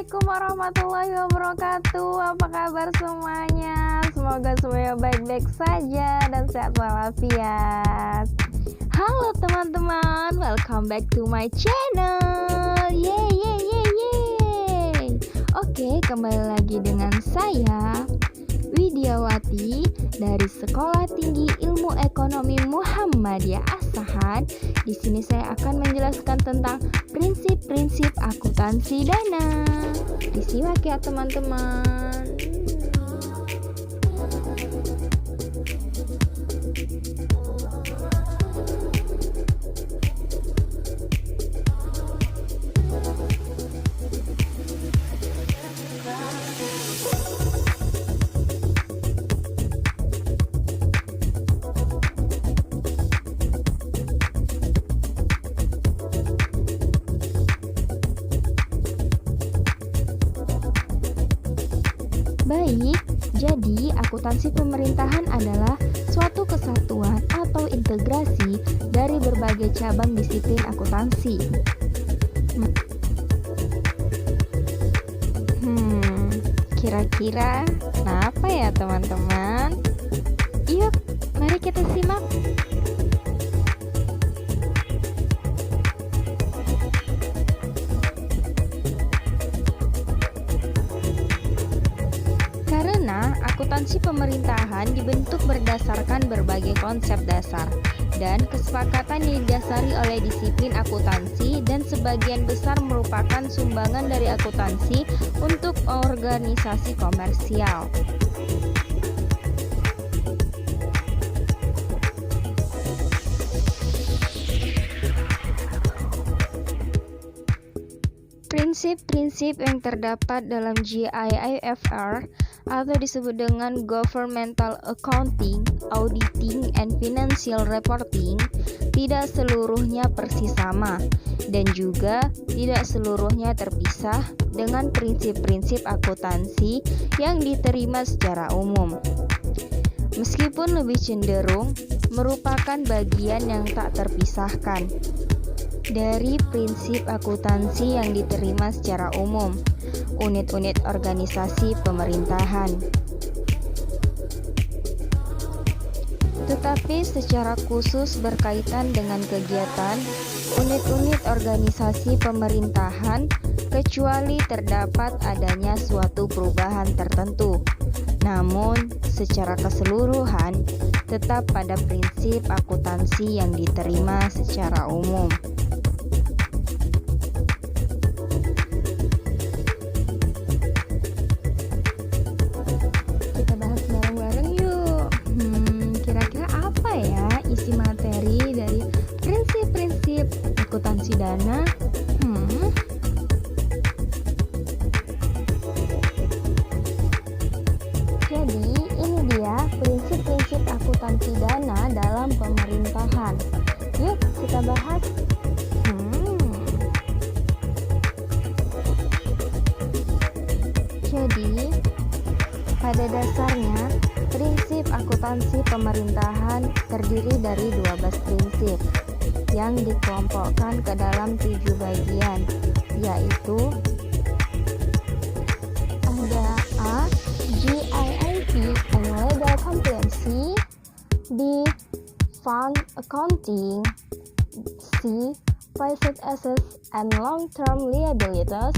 Assalamualaikum warahmatullahi wabarakatuh. Apa kabar semuanya? Semoga semuanya baik-baik saja dan sehat walafiat. Halo teman-teman, welcome back to my channel. Yeay. Oke, kembali lagi dengan saya Widiawati dari Sekolah Tinggi Ilmu Ekonomi Muhammadiyah Asahan. Di sini saya akan menjelaskan tentang prinsip-prinsip akuntansi dana. Disimak ya teman-teman. Baik, jadi akuntansi pemerintahan adalah suatu kesatuan atau integrasi dari berbagai cabang disiplin akuntansi. Kira-kira kenapa ya teman-teman? Yuk, mari kita simak. Karena akuntansi pemerintahan dibentuk berdasarkan berbagai konsep dasar dan kesepakatan yang didasari oleh disiplin akuntansi, dan sebagian besar merupakan sumbangan dari akuntansi untuk organisasi komersial. Prinsip-prinsip yang terdapat dalam GIIFR atau disebut dengan Governmental Accounting, Auditing, and Financial Reporting tidak seluruhnya persis sama dan juga tidak seluruhnya terpisah dengan prinsip-prinsip akuntansi yang diterima secara umum. Meskipun lebih cenderung merupakan bagian yang tak terpisahkan dari prinsip akuntansi yang diterima secara umum unit-unit organisasi pemerintahan. Tetapi secara khusus berkaitan dengan kegiatan unit-unit organisasi pemerintahan, kecuali terdapat adanya suatu perubahan tertentu. Namun, secara keseluruhan tetap pada prinsip akuntansi yang diterima secara umum. Kita bahas bareng-bareng yuk. Kira-kira apa ya isi materi dari prinsip-prinsip akuntansi dana? Jadi ini dia prinsip-prinsip akuntansi dana dalam pemerintahan. Yuk kita bahas. Jadi pada dasarnya prinsip akuntansi pemerintahan terdiri dari 12 prinsip yang dikelompokkan ke dalam 7 bagian, yaitu ada A. GIIP and Legal Compliance, B. Fund Accounting, C. Fixed Assets and Long-Term Liabilities,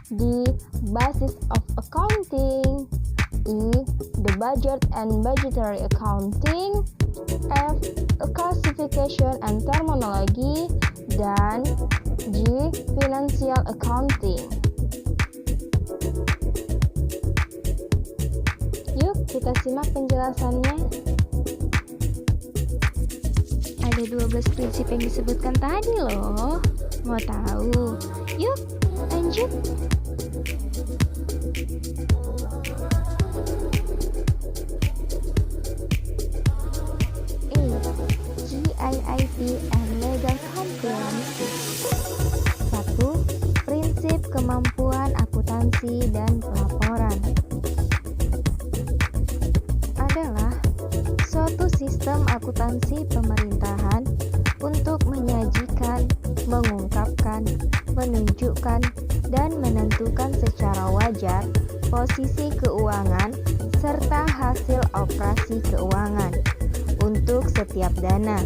D. Basis of Accounting, E. The Budget and Budgetary Accounting, F. Classification and Terminology, dan G. Financial Accounting. Yuk kita simak penjelasannya. Ada 12 prinsip yang disebutkan tadi loh. Mau tahu? Yuk lanjut. GIIP and Legal Compliance. 1. Prinsip kemampuan akuntansi dan pelaporan adalah suatu sistem akuntansi pemerintahan untuk menyajikan, mengungkapkan, menunjukkan dan menentukan secara wajar posisi keuangan serta hasil operasi keuangan untuk setiap dana,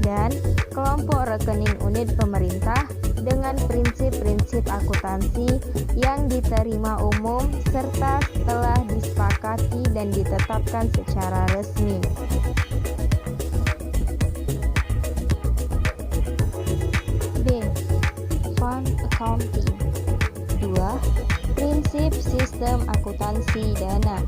dan kelompok rekening unit pemerintah dengan prinsip-prinsip akuntansi yang diterima umum serta telah disepakati dan ditetapkan secara resmi. B. Fund Accounting. 2. Prinsip sistem akuntansi dana.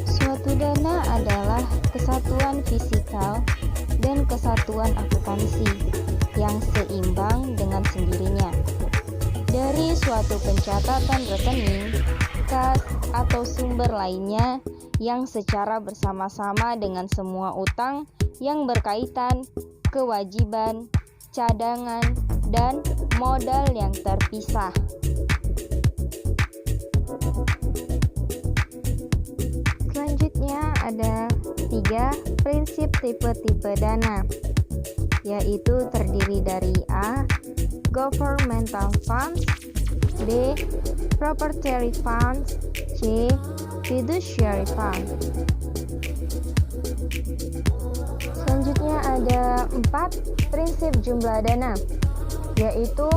Suatu dana adalah kesatuan fisikal dan kesatuan akuntansi yang seimbang dengan sendirinya. Dari suatu pencatatan rekening, kas, atau sumber lainnya yang secara bersama-sama dengan semua utang yang berkaitan, kewajiban, cadangan, dan modal yang terpisah. Selanjutnya ada 3 prinsip tipe-tipe dana, yaitu terdiri dari A. Governmental funds, B. Proprietary funds, C. Fiduciary funds. Selanjutnya ada 4 prinsip jumlah dana, yaitu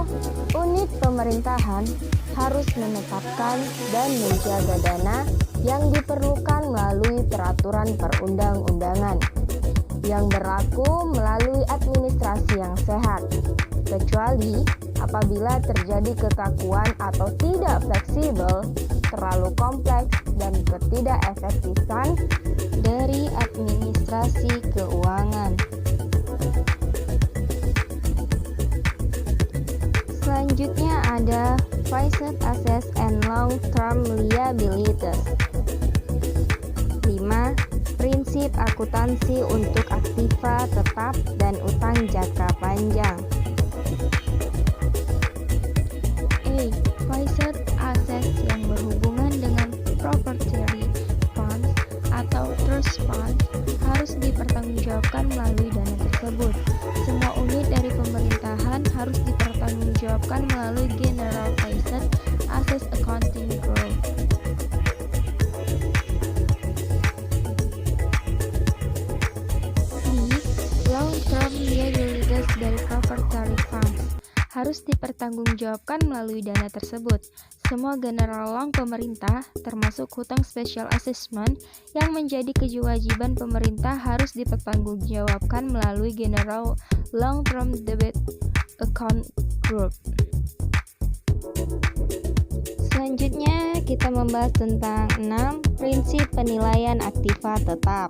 unit pemerintahan harus menetapkan dan menjaga dana yang diperlukan melalui peraturan perundang-undangan yang berlaku melalui administrasi yang sehat, kecuali apabila terjadi kekakuan atau tidak fleksibel, terlalu kompleks, dan ketidakefektifan dari administrasi keuangan. Selanjutnya ada Fixed Assets and Long-Term Liabilities. 5. Prinsip akuntansi untuk aktiva tetap dan utang jangka panjang. A. Fixed assets yang berhubungan dengan proprietary funds atau trust funds harus dipertanggungjawabkan melalui dana tersebut. Semua unit dari pemerintahan harus dipertanggungjawabkan melalui General Fixed Assets Accounting Group. Long-term liabilities dari proprietary funds harus dipertanggungjawabkan melalui dana tersebut. Semua general loan pemerintah, termasuk hutang special assessment yang menjadi kewajiban pemerintah, harus dipertanggungjawabkan melalui General Long-Term Debt Account Group. Selanjutnya kita membahas tentang 6 prinsip penilaian aktiva tetap,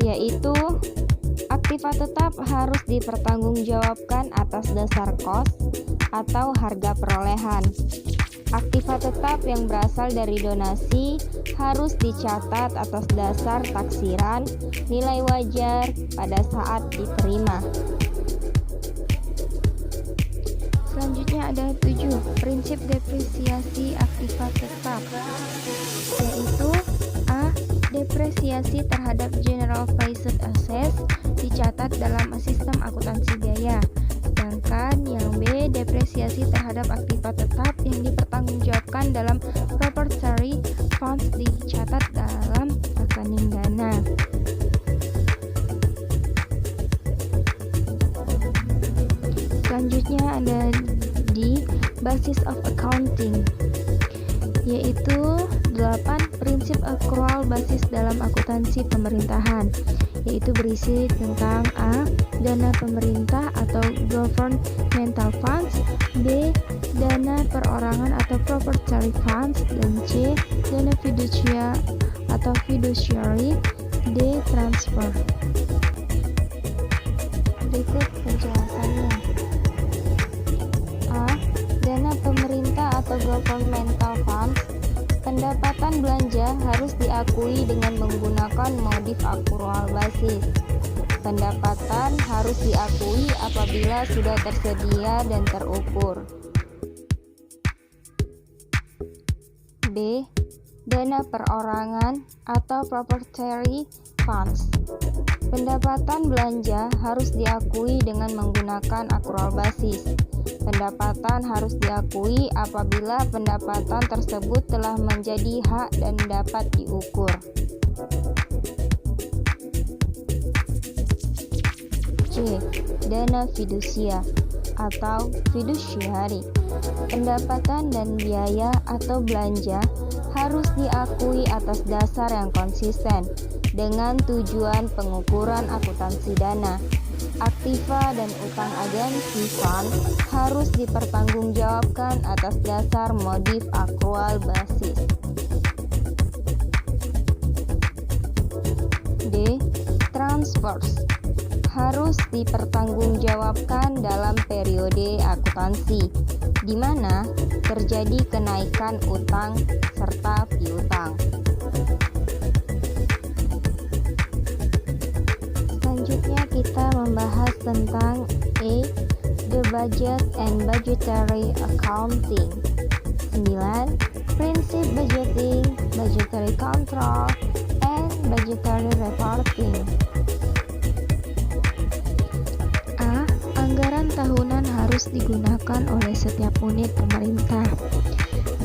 yaitu aktiva tetap harus dipertanggungjawabkan atas dasar kos atau harga perolehan. Aktiva tetap yang berasal dari donasi harus dicatat atas dasar taksiran nilai wajar pada saat diterima. Selanjutnya ada 7 prinsip depresiasi aktiva tetap, yaitu A. Depresiasi terhadap general fixed assets dicatat dalam sistem akuntansi biaya. Sedangkan yang B, depresiasi terhadap aktiva tetap yang dipertanggungjawabkan dalam proprietary funds dicatat dalam rekening dana. Selanjutnya ada di basis of accounting, yaitu 8 prinsip accrual basis dalam akuntansi pemerintahan, yaitu berisi tentang A. Dana pemerintah atau governmental funds, B. Dana perorangan atau proprietary funds, dan C. Dana fiducia atau fiduciary, D. Transfer. Berikut penjelasannya. A. Dana pemerintah atau governmental funds. Pendapatan belanja harus diakui dengan menggunakan modif accrual basis. Pendapatan harus diakui apabila sudah tersedia dan terukur. B. dana perorangan atau proprietary funds. Pendapatan belanja harus diakui dengan menggunakan accrual basis. Pendapatan harus diakui apabila pendapatan tersebut telah menjadi hak dan dapat diukur. C. Dana fidusia atau fiduciary. Pendapatan dan biaya atau belanja harus diakui atas dasar yang konsisten dengan tujuan pengukuran akuntansi dana. Aktiva dan utang agensi fund harus dipertanggungjawabkan atas dasar modif accrual basis. D. Transfers harus dipertanggungjawabkan dalam periode akuntansi, di mana terjadi kenaikan utang serta piutang. Selanjutnya kita membahas tentang E. The budget and budgetary accounting. 9. Prinsip budgeting, budgetary control, and budgetary reporting. Anggaran tahunan harus digunakan oleh setiap unit pemerintah.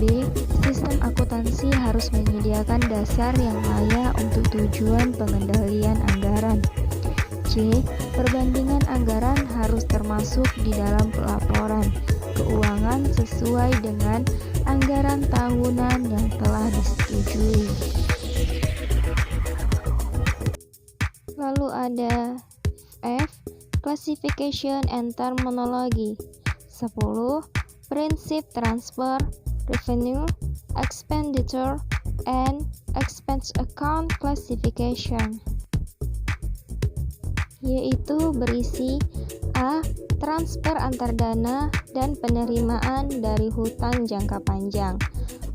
B. Sistem akuntansi harus menyediakan dasar yang layak untuk tujuan pengendalian anggaran. C. Perbandingan anggaran harus termasuk di dalam pelaporan keuangan sesuai dengan anggaran tahunan yang telah disetujui. Lalu ada F. Classification and terminology. 10. Prinsip transfer, revenue, expenditure, and expense account classification, yaitu berisi A. Transfer antar dana dan penerimaan dari hutang jangka panjang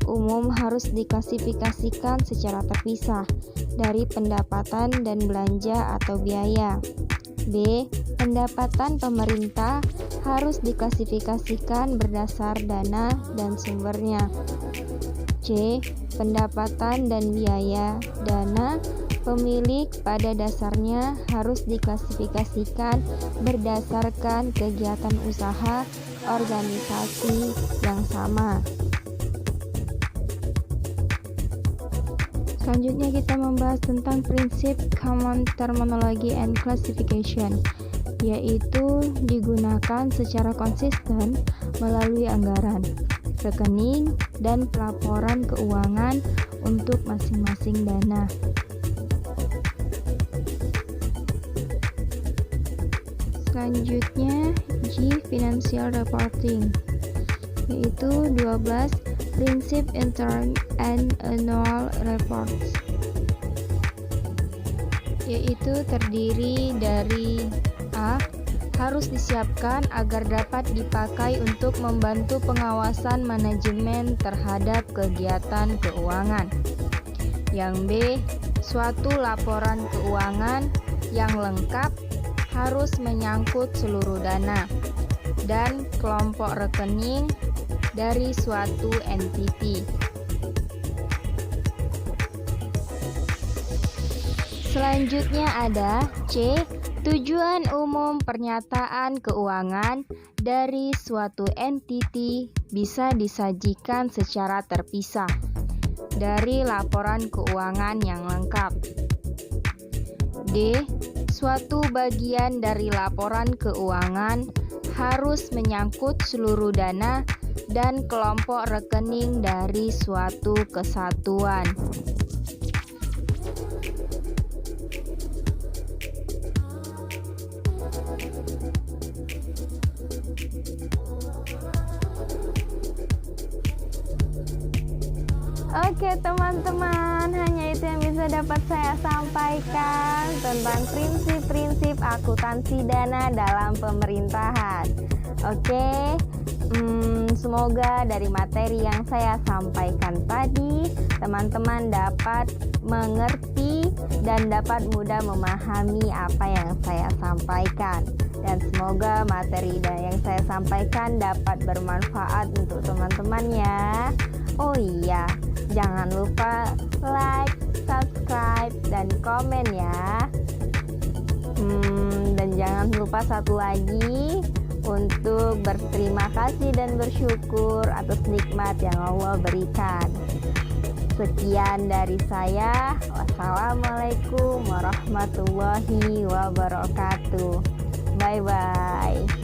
umum harus diklasifikasikan secara terpisah dari pendapatan dan belanja atau biaya. B. Pendapatan pemerintah harus diklasifikasikan berdasar dana dan sumbernya. C. Pendapatan dan biaya dana pemilik pada dasarnya harus diklasifikasikan berdasarkan kegiatan usaha organisasi yang sama. Selanjutnya kita membahas tentang prinsip common terminology and classification, yaitu digunakan secara konsisten melalui anggaran, rekening, dan pelaporan keuangan untuk masing-masing dana. Selanjutnya G. Financial reporting, yaitu 12 prinsip interim and annual reports, yaitu terdiri dari A. Harus disiapkan agar dapat dipakai untuk membantu pengawasan manajemen terhadap kegiatan keuangan. Yang B. Suatu laporan keuangan yang lengkap harus menyangkut seluruh dana dan kelompok rekening dari suatu entiti. Selanjutnya ada C. Tujuan umum pernyataan keuangan dari suatu entiti bisa disajikan secara terpisah dari laporan keuangan yang lengkap. D. Suatu bagian dari laporan keuangan harus menyangkut seluruh dana dan kelompok rekening dari suatu kesatuan. Oke teman-teman, hanya itu yang bisa dapat saya sampaikan tentang prinsip-prinsip akuntansi dana dalam pemerintahan. Oke, semoga dari materi yang saya sampaikan tadi teman-teman dapat mengerti dan dapat mudah memahami apa yang saya sampaikan. Dan semoga materi yang saya sampaikan dapat bermanfaat untuk teman-teman ya. Oh iya, Jangan lupa like, subscribe, dan komen ya. Dan jangan lupa satu lagi, untuk berterima kasih dan bersyukur atas nikmat yang Allah berikan. Sekian dari saya. Wassalamualaikum warahmatullahi wabarakatuh. Bye bye.